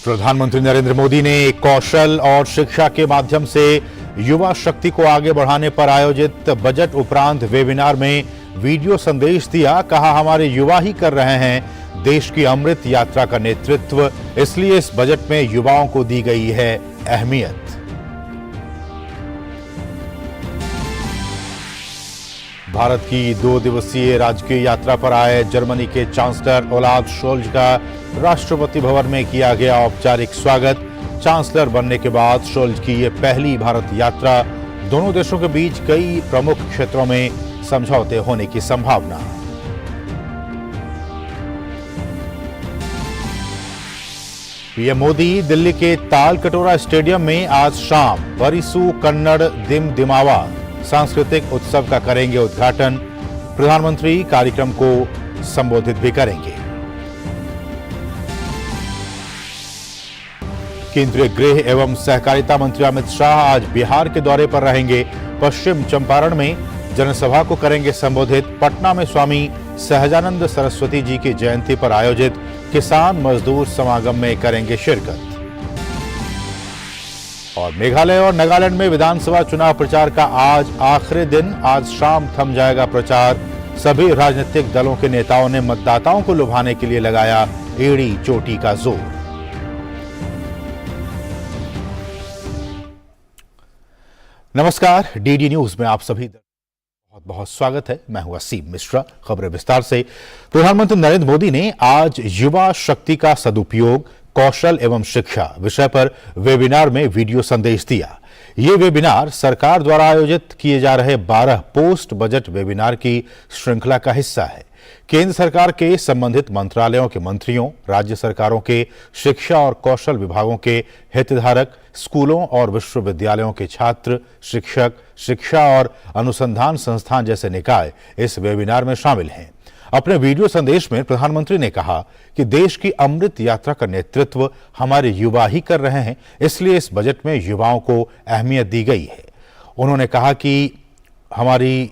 प्रधानमंत्री नरेंद्र मोदी ने कौशल और शिक्षा के माध्यम से युवा शक्ति को आगे बढ़ाने पर आयोजित बजट उपरांत वेबिनार में वीडियो संदेश दिया। कहा, हमारे युवा ही कर रहे हैं देश की अमृत यात्रा का नेतृत्व, इसलिए इस बजट में युवाओं को दी गई है अहमियत। भारत की 2 दिवसीय राजकीय यात्रा पर आए जर्मनी के चांसलर ओलाफ शोल्ज का राष्ट्रपति भवन में किया गया औपचारिक स्वागत। चांसलर बनने के बाद शोल्ज की ये पहली भारत यात्रा। दोनों देशों के बीच कई प्रमुख क्षेत्रों में समझौते होने की संभावना। पीएम मोदी दिल्ली के ताल कटोरा स्टेडियम में आज शाम बरिसु कन्नड़ दिम दिमावा सांस्कृतिक उत्सव का करेंगे उद्घाटन। प्रधानमंत्री कार्यक्रम को संबोधित भी करेंगे। केंद्रीय गृह एवं सहकारिता मंत्री अमित शाह आज बिहार के दौरे पर रहेंगे। पश्चिम चंपारण में जनसभा को करेंगे संबोधित। पटना में स्वामी सहजानंद सरस्वती जी की जयंती पर आयोजित किसान मजदूर समागम में करेंगे शिरकत। और मेघालय और नागालैंड में विधानसभा चुनाव प्रचार का आज आखिरी दिन। आज शाम थम जाएगा प्रचार। सभी राजनीतिक दलों के नेताओं ने मतदाताओं को लुभाने के लिए लगाया एड़ी चोटी का जोर। नमस्कार, डीडी न्यूज में आप सभी बहुत बहुत स्वागत है। मैं हूं असीम मिश्रा। खबरें विस्तार से। प्रधानमंत्री नरेंद्र मोदी ने आज युवा शक्ति का सदुपयोग, कौशल एवं शिक्षा विषय पर वेबिनार में वीडियो संदेश दिया। ये वेबिनार सरकार द्वारा आयोजित किए जा रहे 12 पोस्ट बजट वेबिनार की श्रृंखला का हिस्सा है। केंद्र सरकार के संबंधित मंत्रालयों के मंत्रियों, राज्य सरकारों के शिक्षा और कौशल विभागों के हितधारक, स्कूलों और विश्वविद्यालयों के छात्र, शिक्षक, शिक्षा और अनुसंधान संस्थान जैसे निकाय इस वेबिनार में शामिल हैं। अपने वीडियो संदेश में प्रधानमंत्री ने कहा कि देश की अमृत यात्रा का नेतृत्व हमारे युवा ही कर रहे हैं, इसलिए इस बजट में युवाओं को अहमियत दी गई है। उन्होंने कहा कि हमारी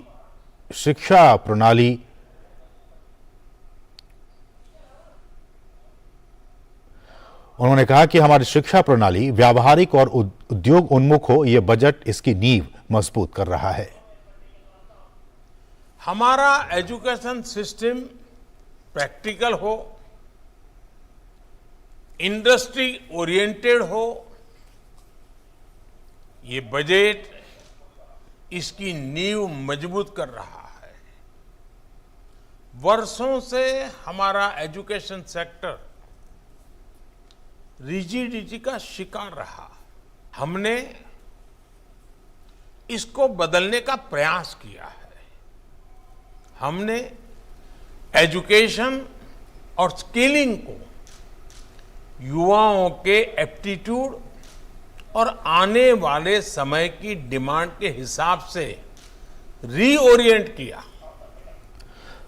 शिक्षा प्रणाली व्यावहारिक और उद्योग उन्मुख हो। यह बजट इसकी नींव मजबूत कर रहा है। हमारा एजुकेशन सिस्टम प्रैक्टिकल हो, इंडस्ट्री ओरिएंटेड हो। ये बजट इसकी नींव मजबूत कर रहा है। वर्षों से हमारा एजुकेशन सेक्टर रिजिडिटी का शिकार रहा। हमने इसको बदलने का प्रयास किया है। हमने एजुकेशन और स्किलिंग को युवाओं के एप्टीट्यूड और आने वाले समय की डिमांड के हिसाब से रीओरिएंट किया।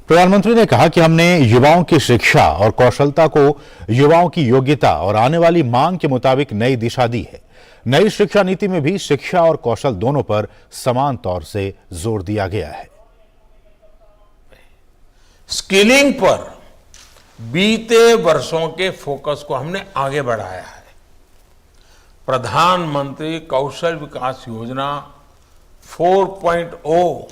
प्रधानमंत्री ने कहा कि हमने युवाओं की शिक्षा और कौशलता को युवाओं की योग्यता और आने वाली मांग के मुताबिक नई दिशा दी है। नई शिक्षा नीति में भी शिक्षा और कौशल दोनों पर समान तौर से जोर दिया गया है। स्किलिंग पर बीते वर्षों के फोकस को हमने आगे बढ़ाया है। प्रधानमंत्री कौशल विकास योजना 4.0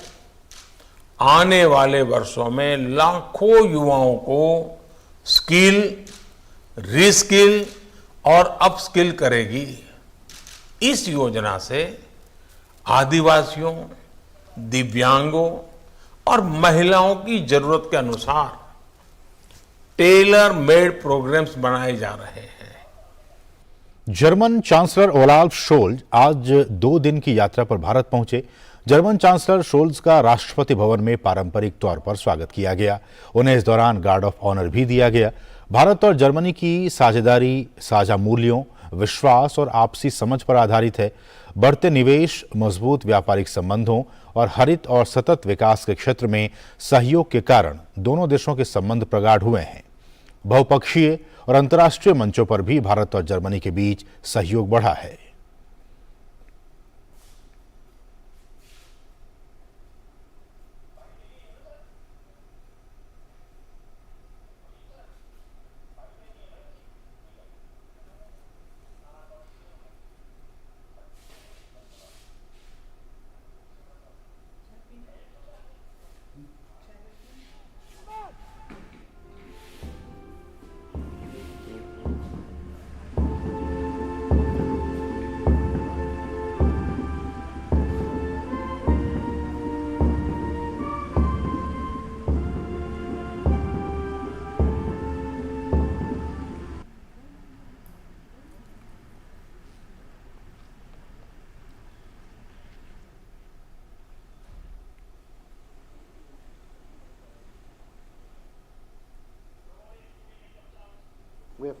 आने वाले वर्षों में लाखों युवाओं को स्किल, रीस्किल और अपस्किल करेगी। इस योजना से आदिवासियों, दिव्यांगों और महिलाओं की जरूरत के अनुसार टेलर मेड प्रोग्राम्स बनाए जा रहे हैं। जर्मन चांसलर ओलाफ शोल्ज आज 2 दिन की यात्रा पर भारत पहुंचे। जर्मन चांसलर शोल्ज का राष्ट्रपति भवन में पारंपरिक तौर पर स्वागत किया गया। उन्हें इस दौरान गार्ड ऑफ ऑनर भी दिया गया। भारत और जर्मनी की साझेदारी साझा मूल्यों, विश्वास और आपसी समझ पर आधारित है। बढ़ते निवेश, मजबूत व्यापारिक संबंधों और हरित और सतत विकास के क्षेत्र में सहयोग के कारण दोनों देशों के संबंध प्रगाढ़ हुए हैं। बहुपक्षीय और अंतर्राष्ट्रीय मंचों पर भी भारत और जर्मनी के बीच सहयोग बढ़ा है।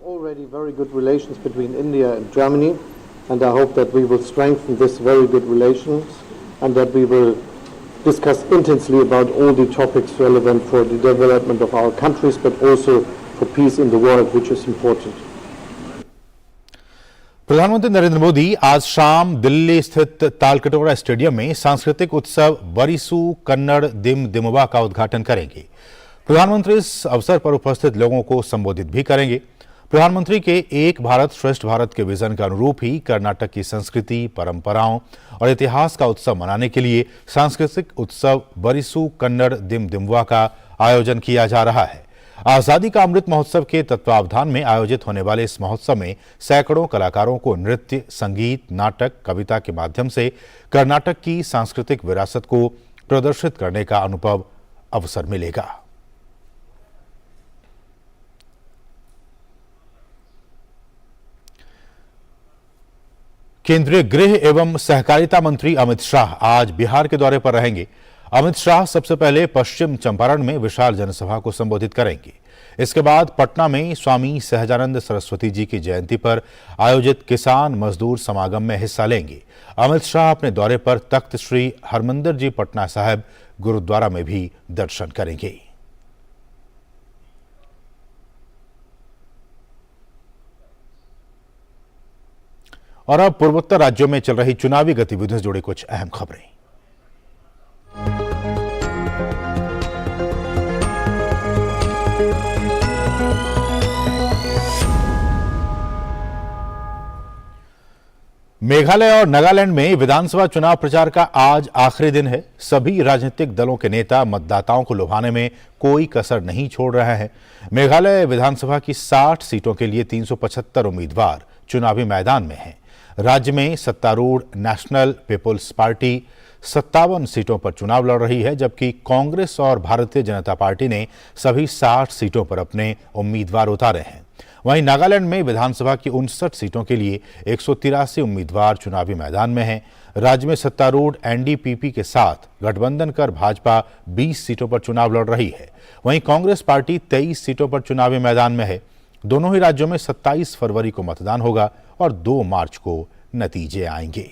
already very good relations between India and Germany, and I hope that we will strengthen this very good relations and that we will discuss intensely about all the topics relevant for the development of our countries, but also for peace in the world, which is important. प्रधानमंत्री नरेंद्र मोदी आज शाम दिल्ली स्थित Talkatora stadium में सांस्कृतिक उत्सव बरिसु कन्नड़ दिम दिमवा का उद्घाटन करेंगे। प्रधानमंत्री इस अवसर पर उपस्थित लोगों को संबोधित भी करेंगे। प्रधानमंत्री के एक भारत श्रेष्ठ भारत के विजन के अनुरूप ही कर्नाटक की संस्कृति, परंपराओं और इतिहास का उत्सव मनाने के लिए सांस्कृतिक उत्सव बरिसु कन्नड़ दिम दिमवा का आयोजन किया जा रहा है। आजादी का अमृत महोत्सव के तत्वावधान में आयोजित होने वाले इस महोत्सव में सैकड़ों कलाकारों को नृत्य, संगीत, नाटक, कविता के माध्यम से कर्नाटक की सांस्कृतिक विरासत को प्रदर्शित करने का अवसर मिलेगा। केंद्रीय गृह एवं सहकारिता मंत्री अमित शाह आज बिहार के दौरे पर रहेंगे। अमित शाह सबसे पहले पश्चिम चंपारण में विशाल जनसभा को संबोधित करेंगे। इसके बाद पटना में स्वामी सहजानंद सरस्वती जी की जयंती पर आयोजित किसान मजदूर समागम में हिस्सा लेंगे। अमित शाह अपने दौरे पर तख्त श्री हरमंदिर जी पटना साहिब गुरुद्वारा में भी दर्शन करेंगे। और अब पूर्वोत्तर राज्यों में चल रही चुनावी गतिविधियों से जुड़ी कुछ अहम खबरें। मेघालय और नागालैंड में विधानसभा चुनाव प्रचार का आज आखिरी दिन है। सभी राजनीतिक दलों के नेता मतदाताओं को लुभाने में कोई कसर नहीं छोड़ रहे हैं। मेघालय विधानसभा की 60 सीटों के लिए 375 उम्मीदवार चुनावी मैदान में हैं। राज्य में सत्तारूढ़ नेशनल पीपुल्स पार्टी 57 सीटों पर चुनाव लड़ रही है, जबकि कांग्रेस और भारतीय जनता पार्टी ने सभी 60 सीटों पर अपने उम्मीदवार उतारे हैं। वहीं नागालैंड में विधानसभा की 59 सीटों के लिए 183 उम्मीदवार चुनावी मैदान में हैं। राज्य में सत्तारूढ़ एनडीपीपी के साथ गठबंधन कर भाजपा 20 सीटों पर चुनाव लड़ रही है। वहीं कांग्रेस पार्टी 23 सीटों पर चुनावी मैदान में है। दोनों ही राज्यों में 27 फरवरी को मतदान होगा और 2 मार्च को नतीजे आएंगे।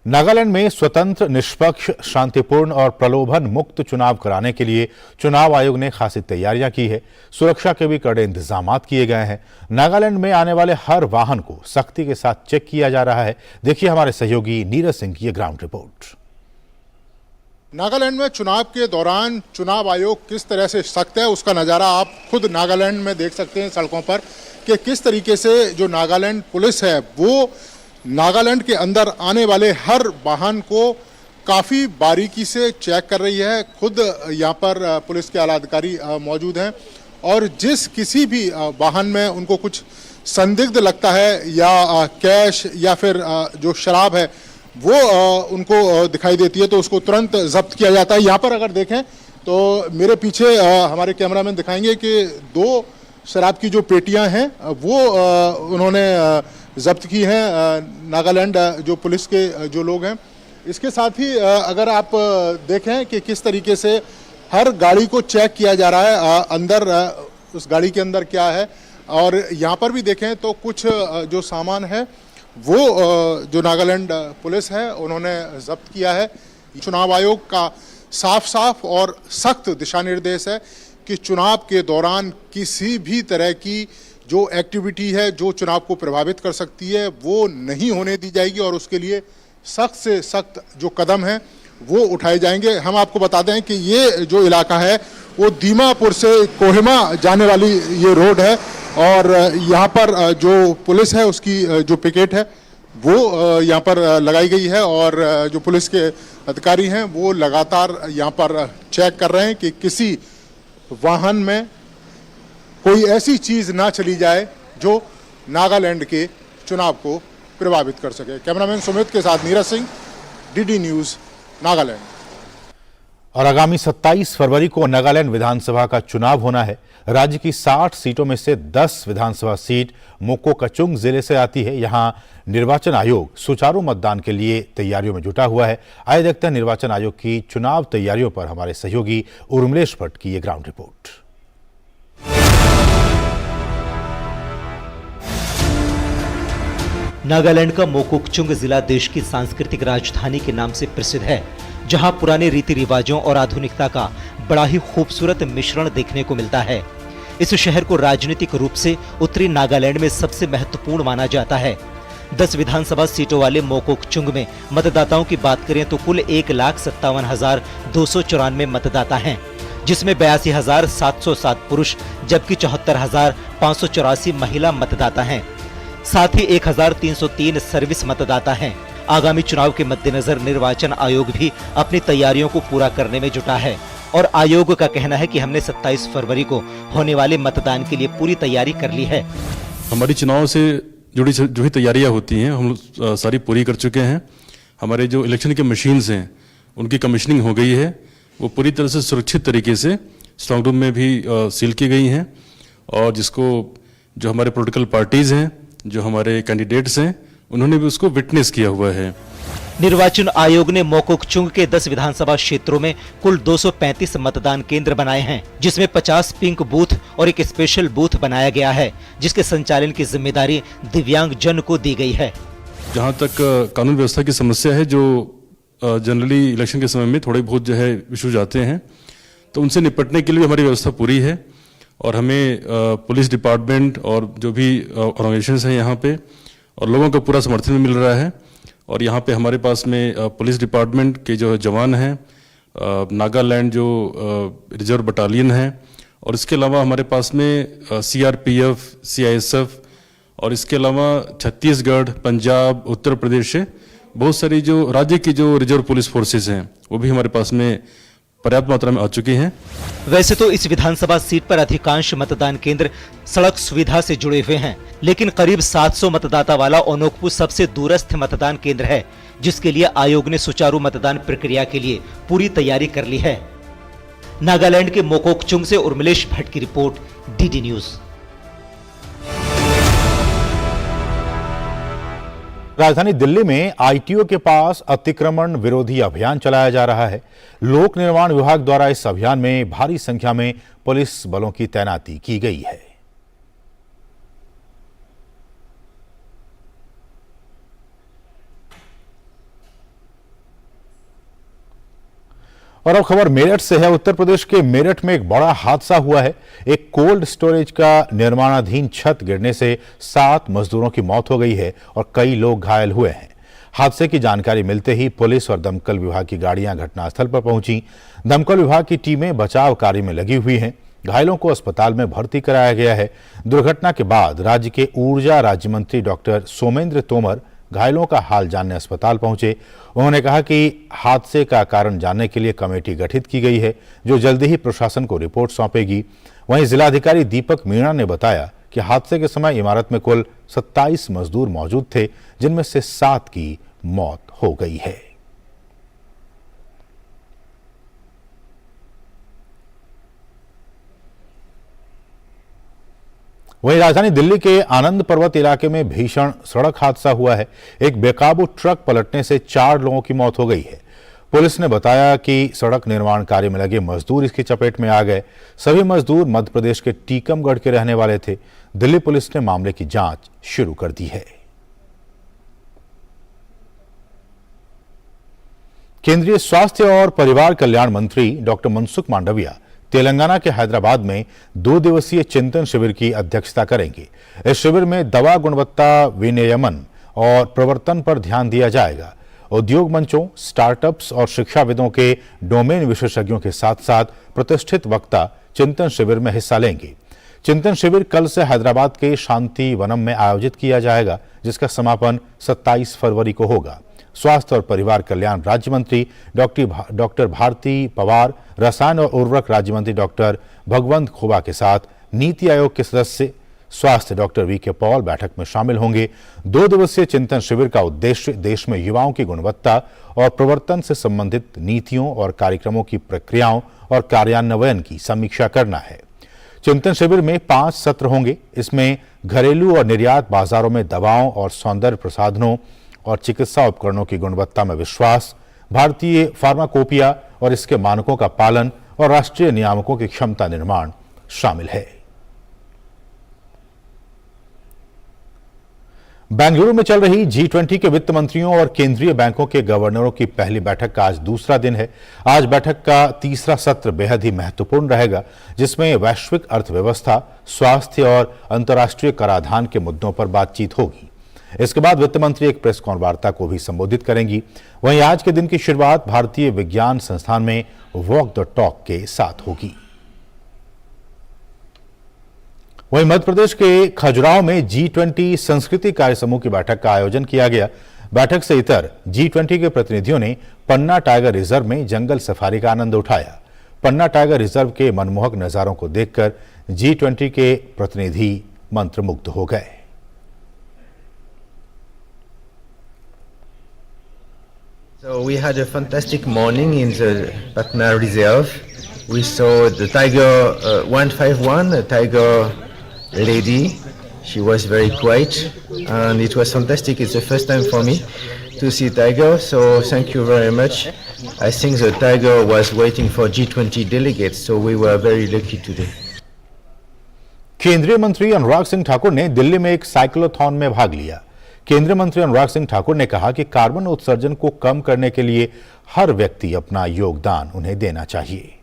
नागालैंड में स्वतंत्र, निष्पक्ष, शांतिपूर्ण और प्रलोभन मुक्त चुनाव कराने के लिए चुनाव आयोग ने खासी तैयारियां की है। सुरक्षा के भी कड़े इंतजाम किए गए हैं। नागालैंड में आने वाले हर वाहन को सख्ती के साथ चेक किया जा रहा है। देखिए हमारे सहयोगी नीरज सिंह की ग्राउंड रिपोर्ट। नागालैंड में चुनाव के दौरान चुनाव आयोग किस तरह से सख्त है, उसका नज़ारा आप खुद नागालैंड में देख सकते हैं सड़कों पर कि किस तरीके से जो नागालैंड पुलिस है वो नागालैंड के अंदर आने वाले हर वाहन को काफ़ी बारीकी से चेक कर रही है। खुद यहाँ पर पुलिस के आला अधिकारी मौजूद हैं और जिस किसी भी वाहन में उनको कुछ संदिग्ध लगता है या कैश या फिर जो शराब है वो उनको दिखाई देती है तो उसको तुरंत जब्त किया जाता है। यहाँ पर अगर देखें तो मेरे पीछे हमारे कैमरामैन दिखाएंगे कि 2 शराब की जो पेटियां हैं वो उन्होंने जब्त की हैं नागालैंड जो पुलिस के जो लोग हैं। इसके साथ ही अगर आप देखें कि किस तरीके से हर गाड़ी को चेक किया जा रहा है अंदर उस गाड़ी के अंदर क्या है, और यहाँ पर भी देखें तो कुछ जो सामान है वो जो नागालैंड पुलिस है उन्होंने जब्त किया है। चुनाव आयोग का साफ और सख्त दिशा निर्देश है कि चुनाव के दौरान किसी भी तरह की जो एक्टिविटी है जो चुनाव को प्रभावित कर सकती है वो नहीं होने दी जाएगी और उसके लिए सख्त से सख्त जो कदम हैं वो उठाए जाएंगे। हम आपको बता दें कि ये जो इलाका है वो दीमापुर से कोहिमा जाने वाली ये रोड है और यहाँ पर जो पुलिस है उसकी जो पिकेट है वो यहाँ पर लगाई गई है और जो पुलिस के अधिकारी हैं वो लगातार यहाँ पर चेक कर रहे हैं कि किसी वाहन में कोई ऐसी चीज ना चली जाए जो नागालैंड के चुनाव को प्रभावित कर सके। कैमरामैन सुमित के साथ नीरज सिंह, डीडी न्यूज, नागालैंड। और आगामी 27 फरवरी को नागालैंड विधानसभा का चुनाव होना है। राज्य की 60 सीटों में से 10 विधानसभा सीट मोकोकचुंग जिले से आती है। यहां निर्वाचन आयोग सुचारू मतदान के लिए तैयारियों में जुटा हुआ है। आइए देखते हैं निर्वाचन आयोग की चुनाव तैयारियों पर हमारे सहयोगी उर्मिलेश भट्ट की ये ग्राउंड रिपोर्ट। नागालैंड का मोकोकचुंग जिला देश की सांस्कृतिक राजधानी के नाम से प्रसिद्ध है, जहां पुराने रीति रिवाजों और आधुनिकता का बड़ा ही खूबसूरत मिश्रण देखने को मिलता है। इस शहर को राजनीतिक रूप से उत्तरी नागालैंड में सबसे महत्वपूर्ण माना जाता है। 10 विधानसभा सीटों वाले मोकोकचुंग में मतदाताओं की बात करें तो कुल 1,57,294 मतदाता हैं, जिसमें 82,707 पुरुष जबकि 74,584 महिला मतदाता हैं। साथ ही 1,303 सर्विस मतदाता हैं। आगामी चुनाव के मद्देनजर निर्वाचन आयोग भी अपनी तैयारियों को पूरा करने में जुटा है और आयोग का कहना है कि हमने 27 फरवरी को होने वाले मतदान के लिए पूरी तैयारी कर ली है। हमारी चुनाव से जुड़ी जो भी तैयारियां होती हैं हम सारी पूरी कर चुके हैं। हमारे जो इलेक्शन के मशीन्स हैं उनकी कमीशनिंग हो गई है, वो पूरी तरह से सुरक्षित तरीके से स्ट्रांग रूम में भी सील की गई हैं और जिसको जो हमारे पॉलिटिकल पार्टीज हैं, जो हमारे कैंडिडेट्स हैं, उन्होंने भी उसको विटनेस किया हुआ है। निर्वाचन आयोग ने मोकोकचुंग के 10 विधानसभा क्षेत्रों में कुल 235 मतदान केंद्र बनाए हैं, जिसमें 50 पिंक बूथ और एक स्पेशल बूथ बनाया गया है, जिसके संचालन की जिम्मेदारी दिव्यांग जन को दी गई है। जहाँ तक कानून व्यवस्था की समस्या है, जो जनरली इलेक्शन के समय में थोड़े बहुत जो है इश्यूज आते हैं, तो उनसे निपटने के लिए हमारी व्यवस्था पूरी है और हमें पुलिस डिपार्टमेंट और जो भी ऑर्गेनाइजेशंस हैं यहाँ पे और लोगों का पूरा समर्थन मिल रहा है। और यहाँ पे हमारे पास में पुलिस डिपार्टमेंट के जो जवान हैं, नागालैंड जो रिजर्व बटालियन है और इसके अलावा हमारे पास में CRPF, CISF और इसके अलावा छत्तीसगढ़, पंजाब, उत्तर प्रदेश से बहुत सारी जो राज्य की जो रिजर्व पुलिस फोर्सेस हैं वो भी हमारे पास में पर्याप्त मात्रा में आ चुकी हैं। वैसे तो इस विधानसभा सीट पर अधिकांश मतदान केंद्र सड़क सुविधा से जुड़े हुए हैं, लेकिन करीब 700 मतदाता वाला ओनोकपू सबसे दूरस्थ मतदान केंद्र है, जिसके लिए आयोग ने सुचारू मतदान प्रक्रिया के लिए पूरी तैयारी कर ली है। नागालैंड के मोकोकचुंग से उर्मिलेश भट्ट की रिपोर्ट, DD न्यूज। राजधानी दिल्ली में ITO के पास अतिक्रमण विरोधी अभियान चलाया जा रहा है। लोक निर्माण विभाग द्वारा इस अभियान में भारी संख्या में पुलिस बलों की तैनाती की गई है। और अब खबर मेरठ से है। उत्तर प्रदेश के मेरठ में एक बड़ा हादसा हुआ है। एक कोल्ड स्टोरेज का निर्माणाधीन छत गिरने से 7 मजदूरों की मौत हो गई है और कई लोग घायल हुए हैं। हादसे की जानकारी मिलते ही पुलिस और दमकल विभाग की गाड़ियां घटनास्थल पर पहुंची। दमकल विभाग की टीमें बचाव कार्य में लगी हुई हैं। घायलों को अस्पताल में भर्ती कराया गया है। दुर्घटना के बाद राज्य के ऊर्जा राज्य मंत्री डॉक्टर सोमेंद्र तोमर घायलों का हाल जानने अस्पताल पहुंचे। उन्होंने कहा कि हादसे का कारण जानने के लिए कमेटी गठित की गई है, जो जल्दी ही प्रशासन को रिपोर्ट सौंपेगी। वहीं जिलाधिकारी दीपक मीणा ने बताया कि हादसे के समय इमारत में कुल 27 मजदूर मौजूद थे, जिनमें से 7 की मौत हो गई है। वहीं राजधानी दिल्ली के आनंद पर्वत इलाके में भीषण सड़क हादसा हुआ है। एक बेकाबू ट्रक पलटने से 4 लोगों की मौत हो गई है। पुलिस ने बताया कि सड़क निर्माण कार्य में लगे मजदूर इसकी चपेट में आ गए। सभी मजदूर मध्य प्रदेश के टीकमगढ़ के रहने वाले थे। दिल्ली पुलिस ने मामले की जांच शुरू कर दी है। केंद्रीय स्वास्थ्य और परिवार कल्याण मंत्री डॉक्टर मनसुख मांडविया तेलंगाना के हैदराबाद में 2 दिवसीय चिंतन शिविर की अध्यक्षता करेंगे। इस शिविर में दवा गुणवत्ता विनियमन और प्रवर्तन पर ध्यान दिया जाएगा। उद्योग मंचों, स्टार्टअप्स और शिक्षाविदों के डोमेन विशेषज्ञों के साथ साथ प्रतिष्ठित वक्ता चिंतन शिविर में हिस्सा लेंगे। चिंतन शिविर कल से हैदराबाद के शांति वनम में आयोजित किया जाएगा, जिसका समापन 27 फरवरी को होगा। स्वास्थ्य और परिवार कल्याण राज्य मंत्री डॉक्टर भारती पवार, रसायन और उर्वरक राज्य मंत्री डॉक्टर भगवंत खोबा के साथ नीति आयोग के सदस्य स्वास्थ्य डॉक्टर वी के पॉल बैठक में शामिल होंगे। 2 दिवसीय चिंतन शिविर का उद्देश्य देश में युवाओं की गुणवत्ता और प्रवर्तन से संबंधित नीतियों और कार्यक्रमों की प्रक्रियाओं और कार्यान्वयन की समीक्षा करना है। चिंतन शिविर में 5 सत्र होंगे। इसमें घरेलू और निर्यात बाजारों में दवाओं और सौंदर्य प्रसाधनों और चिकित्सा उपकरणों की गुणवत्ता में विश्वास, भारतीय फार्माकोपिया और इसके मानकों का पालन और राष्ट्रीय नियामकों की क्षमता निर्माण शामिल है। बेंगलुरु में चल रही G20 के वित्त मंत्रियों और केंद्रीय बैंकों के गवर्नरों की पहली बैठक का आज दूसरा दिन है। आज बैठक का तीसरा सत्र बेहद ही महत्वपूर्ण रहेगा, जिसमें वैश्विक अर्थव्यवस्था, स्वास्थ्य और अंतर्राष्ट्रीय कराधान के मुद्दों पर बातचीत होगी। इसके बाद वित्त मंत्री एक प्रेस वार्ता को भी संबोधित करेंगी। वहीं आज के दिन की शुरुआत भारतीय विज्ञान संस्थान में वॉक द टॉक के साथ होगी। वहीं मध्य प्रदेश के खजुराहो में G20 संस्कृति कार्य समूह की बैठक का आयोजन किया गया। बैठक से इतर G20 के प्रतिनिधियों ने पन्ना टाइगर रिजर्व में जंगल सफारी का आनंद उठाया। पन्ना टाइगर रिजर्व के मनमोहक नजारों को देखकर G20 के प्रतिनिधि मंत्रमुग्ध हो गए। So we had a fantastic morning in the Patna Reserve. We saw the tiger 151, a tiger lady. She was very quiet and it was fantastic. It's the first time for me to see tiger, so thank you very much. I think the tiger was waiting for G20 delegates, so we were very lucky today. केंद्रीय मंत्री अनुराग सिंह ठाकुर ने दिल्ली में एक cyclothon में भाग लिया। केंद्रीय मंत्री अनुराग सिंह ठाकुर ने कहा कि कार्बन उत्सर्जन को कम करने के लिए हर व्यक्ति अपना योगदान उन्हें देना चाहिए।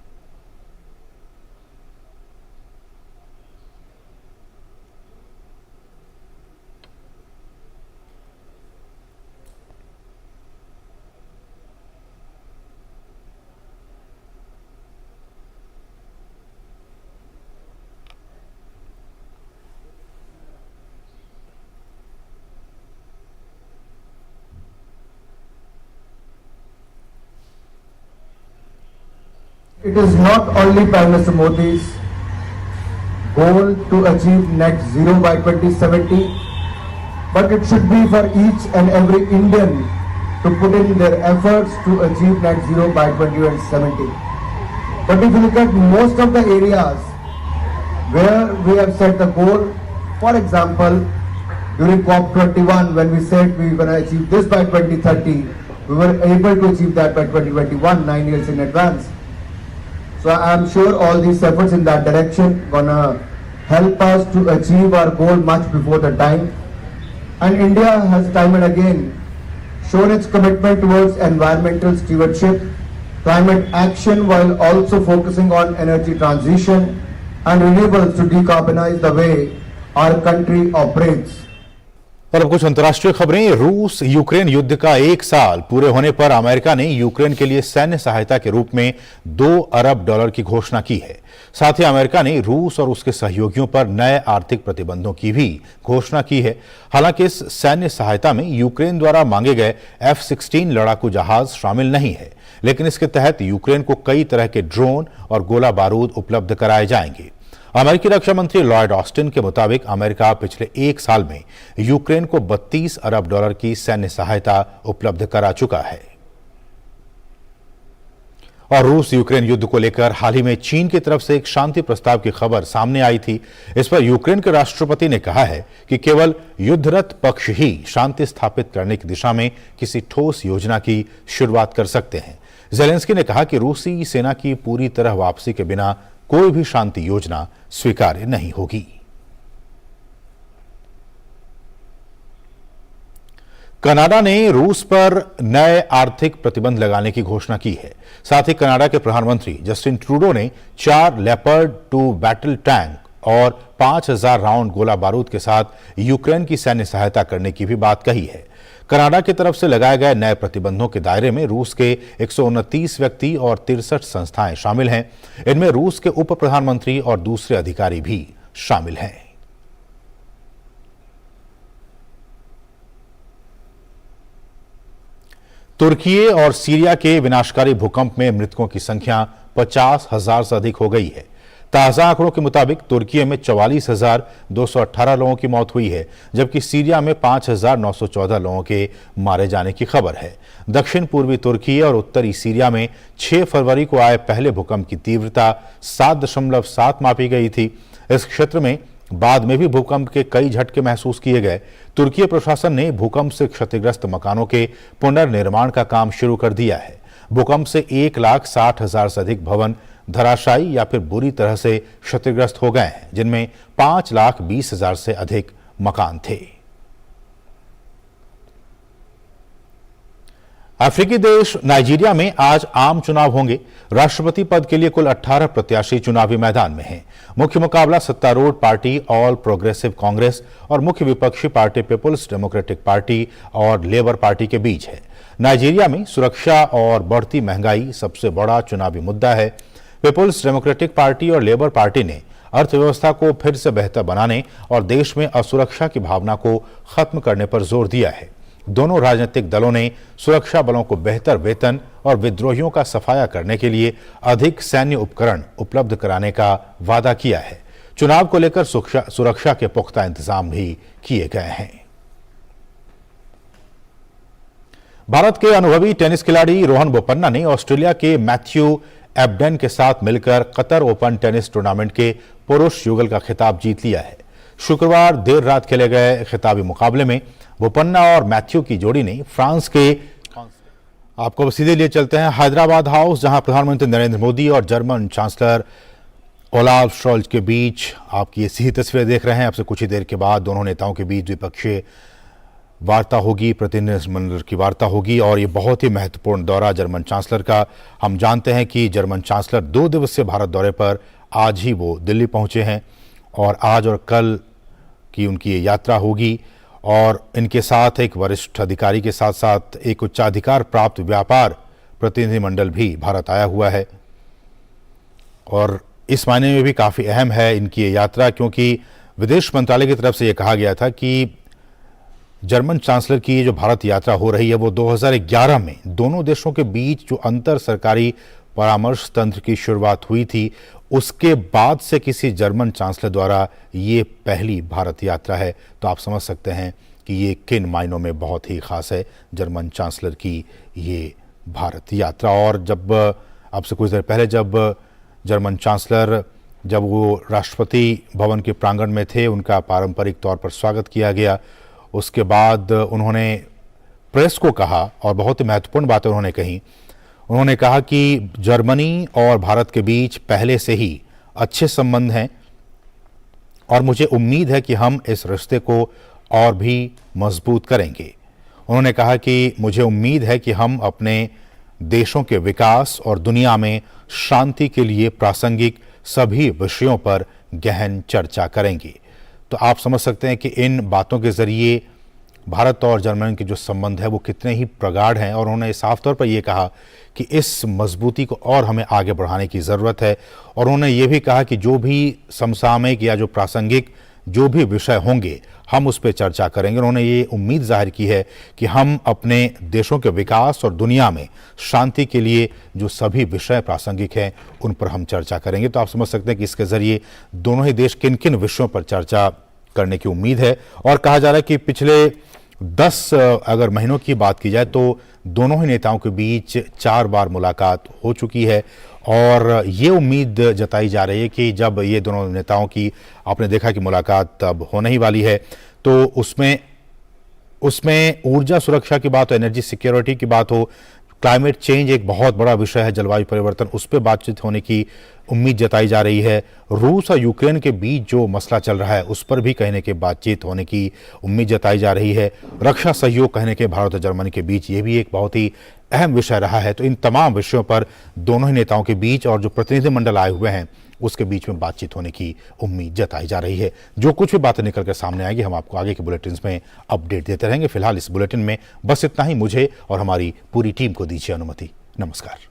It is not only Prime Minister Modi's goal to achieve net zero by 2070, but it should be for each and every Indian to put in their efforts to achieve net zero by 2070. But if you look at most of the areas where we have set the goal, for example, during COP21 when we said we were going to achieve this by 2030, we were able to achieve that by 2021, 9 years in advance. So I am sure all these efforts in that direction gonna help us to achieve our goal much before the time. And India has time and again shown its commitment towards environmental stewardship, climate action, while also focusing on energy transition and renewables to decarbonize the way our country operates. और अब कुछ अंतर्राष्ट्रीय खबरें। रूस Ukraine युद्ध का 1 साल पूरे होने पर अमेरिका ने यूक्रेन के लिए सैन्य सहायता के रूप में $2 अरब की घोषणा की है। साथ ही अमेरिका ने रूस और उसके सहयोगियों पर नए आर्थिक प्रतिबंधों की भी घोषणा की है। हालांकि इस सैन्य सहायता में यूक्रेन द्वारा मांगे गए F-16 लड़ाकू जहाज शामिल नहीं है, लेकिन इसके तहत यूक्रेन को कई तरह के ड्रोन और गोला बारूद उपलब्ध कराए जाएंगे। अमेरिकी रक्षा मंत्री लॉयड ऑस्टिन के मुताबिक अमेरिका पिछले 1 साल में यूक्रेन को $32 अरब की सैन्य सहायता उपलब्ध करा चुका है। और रूस यूक्रेन युद्ध को लेकर हाल ही में चीन की तरफ से एक शांति प्रस्ताव की खबर सामने आई थी। इस पर यूक्रेन के राष्ट्रपति ने कहा है कि केवल युद्धरत पक्ष ही शांति स्थापित करने की दिशा में किसी ठोस योजना की शुरुआत कर सकते हैं। जेलेंस्की ने कहा कि रूसी सेना की पूरी तरह वापसी के बिना कोई भी शांति योजना स्वीकार्य नहीं होगी। कनाडा ने रूस पर नए आर्थिक प्रतिबंध लगाने की घोषणा की है। साथ ही कनाडा के प्रधानमंत्री जस्टिन ट्रूडो ने 4 लेपर्ड 2 बैटल टैंक और 5000 राउंड गोला बारूद के साथ यूक्रेन की सैन्य सहायता करने की भी बात कही है। कनाडा की तरफ से लगाए गए नए प्रतिबंधों के दायरे में रूस के 129 व्यक्ति और 63 संस्थाएं शामिल हैं। इनमें रूस के उप प्रधानमंत्री और दूसरे अधिकारी भी शामिल हैं। तुर्की और सीरिया के विनाशकारी भूकंप में मृतकों की संख्या 50,000 से अधिक हो गई है। ताज़ा आंकड़ों के मुताबिक तुर्की में 44,218 लोगों की मौत हुई है, जबकि सीरिया में 5,914 लोगों के मारे जाने की खबर है। दक्षिण पूर्वी तुर्की और उत्तरी सीरिया में 6 फरवरी को आए पहले भूकंप की तीव्रता 7.7 मापी गई थी। इस क्षेत्र में बाद में भी भूकंप के कई झटके महसूस किए गए। तुर्की प्रशासन ने भूकंप से क्षतिग्रस्त मकानों के पुनर्निर्माण का काम शुरू कर दिया है। भूकंप से 1,60,000 से अधिक भवन धराशायी या फिर बुरी तरह से क्षतिग्रस्त हो गए हैं, जिनमें 5,20,000 से अधिक मकान थे। अफ्रीकी देश नाइजीरिया में आज आम चुनाव होंगे। राष्ट्रपति पद के लिए कुल 18 प्रत्याशी चुनावी मैदान में हैं। मुख्य मुकाबला सत्तारूढ़ पार्टी ऑल प्रोग्रेसिव कांग्रेस और मुख्य विपक्षी पार्टी पीपुल्स डेमोक्रेटिक पार्टी और लेबर पार्टी के बीच है। नाइजीरिया में सुरक्षा और बढ़ती महंगाई सबसे बड़ा चुनावी मुद्दा है। पीपुल्स डेमोक्रेटिक पार्टी और लेबर पार्टी ने अर्थव्यवस्था को फिर से बेहतर बनाने और देश में असुरक्षा की भावना को खत्म करने पर जोर दिया है। दोनों राजनीतिक दलों ने सुरक्षा बलों को बेहतर वेतन और विद्रोहियों का सफाया करने के लिए अधिक सैन्य उपकरण उपलब्ध कराने का वादा किया है। चुनाव को लेकर सुरक्षा के पुख्ता इंतजाम भी किए गए हैं। भारत के अनुभवी टेनिस खिलाड़ी रोहन बोपन्ना ने ऑस्ट्रेलिया के मैथ्यू एबडेन के साथ मिलकर कतर ओपन टेनिस टूर्नामेंट के पुरुष युगल का खिताब जीत लिया है। शुक्रवार देर रात खेले गए खिताबी मुकाबले में बोपन्ना और मैथ्यू की जोड़ी ने फ्रांस के, आपको सीधे लिए चलते हैं हैदराबाद हाउस, जहां प्रधानमंत्री नरेंद्र मोदी और जर्मन चांसलर ओलाफ शोल्ज के बीच आपकी ये सीधी तस्वीरें देख रहे हैं। अब से कुछ ही देर के बाद दोनों नेताओं के बीच द्विपक्षीय वार्ता होगी, प्रतिनिधिमंडल की वार्ता होगी और ये बहुत ही महत्वपूर्ण दौरा जर्मन चांसलर का। हम जानते हैं कि जर्मन चांसलर 2 दिवसीय भारत दौरे पर आज ही वो दिल्ली पहुंचे हैं और आज और कल की उनकी ये यात्रा होगी और इनके साथ एक वरिष्ठ अधिकारी के साथ साथ एक उच्चाधिकार प्राप्त व्यापार प्रतिनिधिमंडल भी भारत आया हुआ है। और इस मायने में भी काफ़ी अहम है इनकी ये यात्रा, क्योंकि विदेश मंत्रालय की तरफ से ये कहा गया था कि जर्मन चांसलर की जो भारत यात्रा हो रही है वो 2011 में दोनों देशों के बीच जो अंतर सरकारी परामर्श तंत्र की शुरुआत हुई थी, उसके बाद से किसी जर्मन चांसलर द्वारा ये पहली भारत यात्रा है। तो आप समझ सकते हैं कि ये किन मायनों में बहुत ही खास है जर्मन चांसलर की ये भारत यात्रा। और जब अब से कुछ देर पहले जब जर्मन चांसलर वो राष्ट्रपति भवन के प्रांगण में थे, उनका पारंपरिक तौर पर स्वागत किया गया। उसके बाद उन्होंने प्रेस को कहा और बहुत ही महत्वपूर्ण बातें उन्होंने कही। उन्होंने कहा कि जर्मनी और भारत के बीच पहले से ही अच्छे संबंध हैं और मुझे उम्मीद है कि हम इस रिश्ते को और भी मजबूत करेंगे। उन्होंने कहा कि मुझे उम्मीद है कि हम अपने देशों के विकास और दुनिया में शांति के लिए प्रासंगिक सभी विषयों पर गहन चर्चा करेंगे। तो आप समझ सकते हैं कि इन बातों के जरिए भारत और जर्मनी के जो संबंध है वो कितने ही प्रगाढ़ हैं। और उन्होंने साफ तौर पर ये कहा कि इस मजबूती को और हमें आगे बढ़ाने की ज़रूरत है। और उन्होंने ये भी कहा कि जो भी समसामयिक या जो प्रासंगिक जो भी विषय होंगे हम उस पर चर्चा करेंगे। उन्होंने ये उम्मीद जाहिर की है कि हम अपने देशों के विकास और दुनिया में शांति के लिए जो सभी विषय प्रासंगिक हैं उन पर हम चर्चा करेंगे। तो आप समझ सकते हैं कि इसके ज़रिए दोनों ही देश किन किन विषयों पर चर्चा करने की उम्मीद है। और कहा जा रहा है कि पिछले 10 अगर महीनों की बात की जाए तो दोनों ही नेताओं के बीच 4 बार मुलाकात हो चुकी है। और ये उम्मीद जताई जा रही है कि जब ये दोनों नेताओं की आपने देखा कि मुलाकात अब होने ही वाली है, तो उसमें ऊर्जा सुरक्षा की बात हो, एनर्जी सिक्योरिटी की बात हो, क्लाइमेट चेंज एक बहुत बड़ा विषय है, जलवायु परिवर्तन, उस पर बातचीत होने की उम्मीद जताई जा रही है। रूस और यूक्रेन के बीच जो मसला चल रहा है उस पर भी कहने के बातचीत होने की उम्मीद जताई जा रही है। रक्षा सहयोग कहने के भारत और जर्मनी के बीच ये भी एक बहुत ही अहम विषय रहा है। तो इन तमाम विषयों पर दोनों ही नेताओं के बीच और जो प्रतिनिधिमंडल आए हुए हैं उसके बीच में बातचीत होने की उम्मीद जताई जा रही है। जो कुछ भी बातें निकल कर सामने आएगी हम आपको आगे के बुलेटिन में अपडेट देते रहेंगे। फिलहाल इस बुलेटिन में बस इतना ही। मुझे और हमारी पूरी टीम को दीजिए अनुमति। नमस्कार।